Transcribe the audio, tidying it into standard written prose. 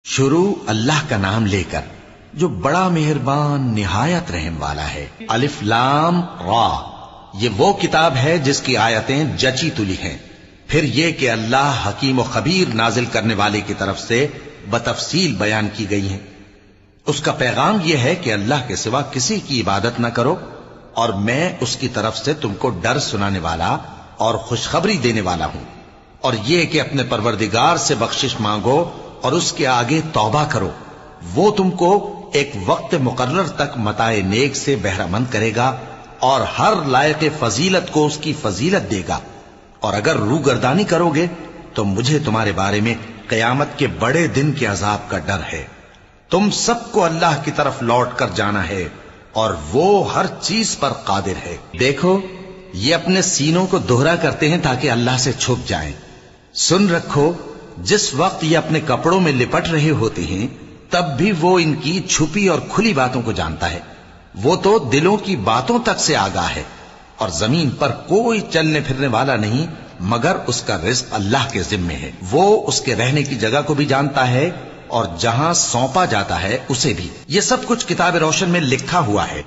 شروع اللہ کا نام لے کر جو بڑا مہربان نہایت رحم والا ہے۔ الف لام را، یہ وہ کتاب ہے جس کی آیتیں جچی تلی ہیں۔ پھر یہ کہ اللہ حکیم و خبیر نازل کرنے والے کی طرف سے بتفصیل بیان کی گئی ہیں۔ اس کا پیغام یہ ہے کہ اللہ کے سوا کسی کی عبادت نہ کرو، اور میں اس کی طرف سے تم کو ڈر سنانے والا اور خوشخبری دینے والا ہوں، اور یہ کہ اپنے پروردگار سے بخشش مانگو اور اس کے آگے توبہ کرو، وہ تم کو ایک وقت مقرر تک متاع نیک سے بہرہ مند کرے گا اور ہر لائق فضیلت کو اس کی فضیلت دے گا، اور اگر روگردانی کرو گے تو مجھے تمہارے بارے میں قیامت کے بڑے دن کے عذاب کا ڈر ہے۔ تم سب کو اللہ کی طرف لوٹ کر جانا ہے اور وہ ہر چیز پر قادر ہے۔ دیکھو یہ اپنے سینوں کو دوہرا کرتے ہیں تاکہ اللہ سے چھپ جائیں۔ سن رکھو جس وقت یہ اپنے کپڑوں میں لپٹ رہے ہوتے ہیں تب بھی وہ ان کی چھپی اور کھلی باتوں کو جانتا ہے۔ وہ تو دلوں کی باتوں تک سے آگاہ ہے، اور زمین پر کوئی چلنے پھرنے والا نہیں مگر اس کا رزق اللہ کے ذمے ہے۔ وہ اس کے رہنے کی جگہ کو بھی جانتا ہے اور جہاں سونپا جاتا ہے اسے بھی۔ یہ سب کچھ کتاب روشن میں لکھا ہوا ہے۔